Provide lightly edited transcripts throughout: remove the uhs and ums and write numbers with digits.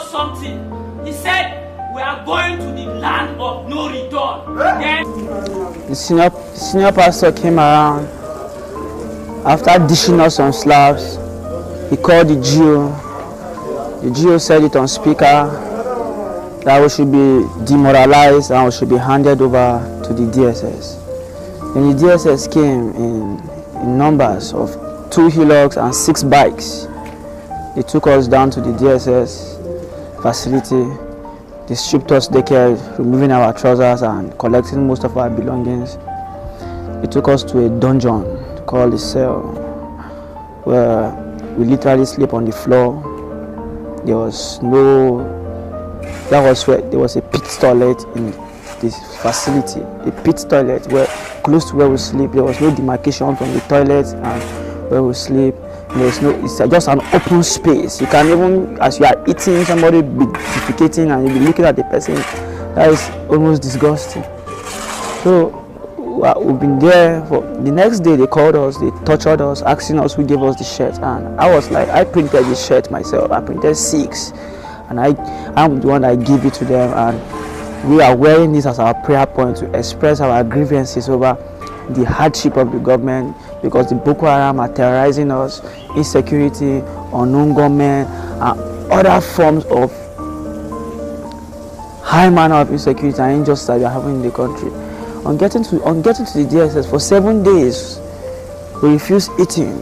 us something. He said, we are going to the land of no return. Then the senior pastor came around. After dishing us some slaps, he called the GO. The GO said it on speaker that we should be demoralized and we should be handed over to the DSS. Then the DSS came in numbers of 2 hillocks and 6 bikes. They took us down to the DSS facility. They stripped us naked, removing our trousers and collecting most of our belongings. They took us to a dungeon called the cell, where we literally sleep on the floor. There was a pit toilet in this facility, a pit toilet where close to where we sleep. There was no demarcation from the toilet and where we sleep. It's just an open space. You can even, as you are eating, somebody be defecating and you'll be looking at the person. That is almost disgusting. So we've been there for the next day. They called us, they tortured us, asking us who gave us the shirt. And I was like, I printed this shirt myself. I printed 6, and I'm the one that gave it to them. And we are wearing this as our prayer point to express our grievances over the hardship of the government, because the Boko Haram are terrorizing us, insecurity, unknown government, and other forms of high manner of insecurity and injustice that we are having in the country. On getting to the DSS for 7 days, we refused eating.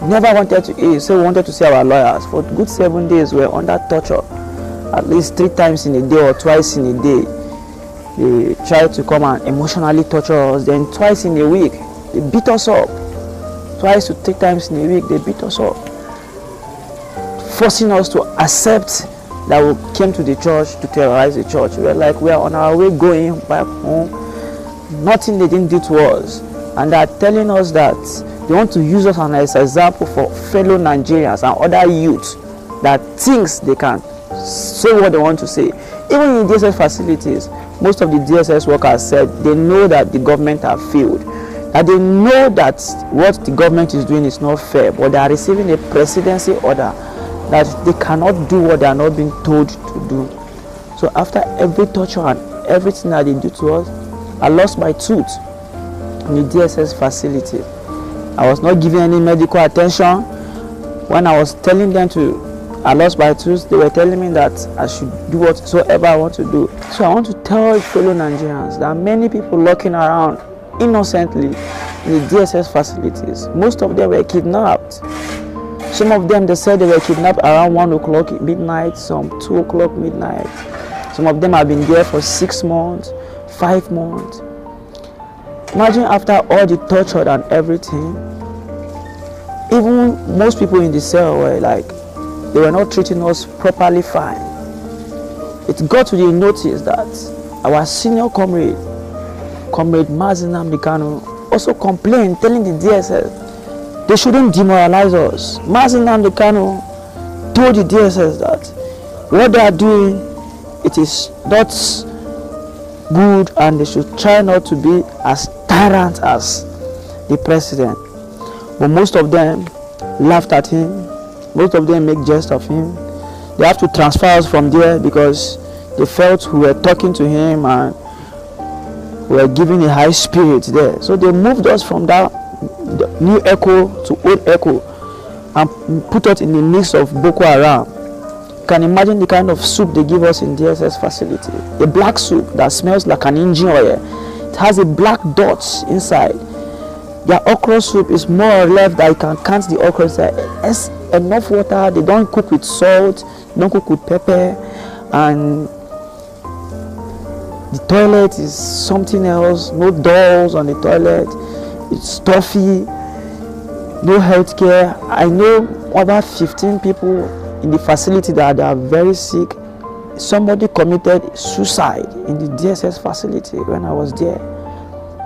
Never wanted to eat, so we wanted to see our lawyers. For good 7 days, we were under torture, at least 3 times in a day or twice in a day. They tried to come and emotionally torture us. Then twice in a week, they beat us up. 2 to 3 times in a week, they beat us up, forcing us to accept that we came to the church to terrorize the church. We were like, we are on our way going back home. Nothing they didn't do to us. And they're telling us that they want to use us as an example for fellow Nigerians and other youths that thinks they can say what they want to say. Even in DSS facilities, most of the DSS workers said they know that the government have failed, that they know that what the government is doing is not fair, but they are receiving a presidency order that they cannot do what they are not being told to do. So after every torture and everything that they do to us, I lost my tooth in the DSS facility. I was not given any medical attention. When I was telling them I lost my tooth, they were telling me that I should do whatsoever I want to do. So I want to tell fellow Nigerians that many people lurking around innocently in the DSS facilities. Most of them were kidnapped. Some of them, they said they were kidnapped around 1 o'clock midnight, some 2 o'clock midnight. Some of them have been there for 6 months, 5 months. Imagine after all the torture and everything, even most people in the cell were like, they were not treating us properly fine. It got to the notice that our senior comrade Mazinam Mikano, also complained, telling the DSS they shouldn't demoralize us. Mazinam Mikano told the DSS that what they are doing, it is not good and they should try not to be as tyrant as the president. But most of them laughed at him. Most of them make jest of him. They have to transfer us from there because they felt we were talking to him and we were giving a high spirit there. So they moved us from that new Echo to old Echo and put us in the midst of Boko Haram. You can imagine the kind of soup they give us in DSS facility. A black soup that smells like an engine oil. It has a black dots inside. Their okra soup is more or less that you can count the okra inside. It's enough water. They don't cook with salt, they don't cook with pepper, and the toilet is something else. No dolls on the toilet. It's stuffy. No health care. I know over 15 people in the facility that are very sick. Somebody committed suicide in the DSS facility when I was there,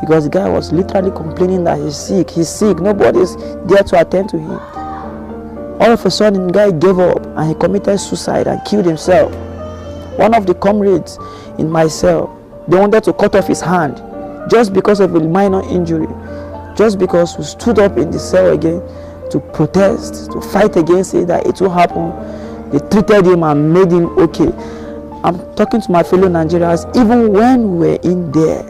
because the guy was literally complaining that he's sick. Nobody's there to attend to him. All of a sudden, the guy gave up and he committed suicide and killed himself. One of the comrades in my cell, they wanted to cut off his hand just because of a minor injury, just because we stood up in the cell again to protest, to fight against it, that it will happen. They treated him and made him okay. I'm talking to my fellow Nigerians. Even when we're in there,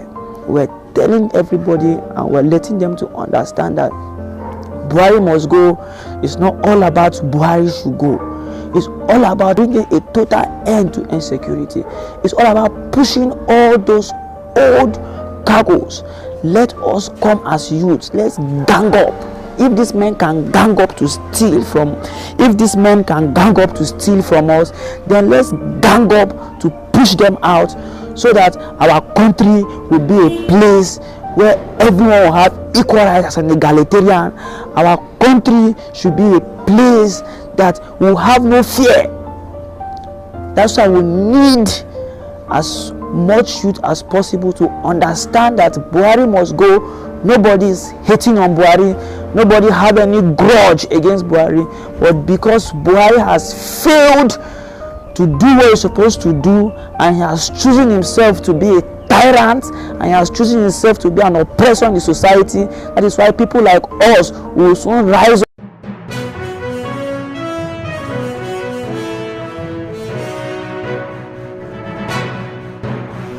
we're telling everybody and we're letting them to understand that Buhari must go. It's not all about Buhari should go. It's all about bringing a total end to insecurity. It's all about pushing all those old cargoes. Let us come as youths. Let's gang up. If these men can gang up to steal from, if these men can gang up to steal from us, then let's gang up to push them out, so that our country will be a place where everyone will have equal rights as an egalitarian. Our country should be a place that will have no fear. That's why we need as much youth as possible to understand that Buhari must go. Nobody is hating on Buhari. Nobody have any grudge against Buhari. But because Buhari has failed to do what he's supposed to do, and he has chosen himself to be a tyrant, and he has chosen himself to be an oppressor in the society, that is why people like us will soon rise up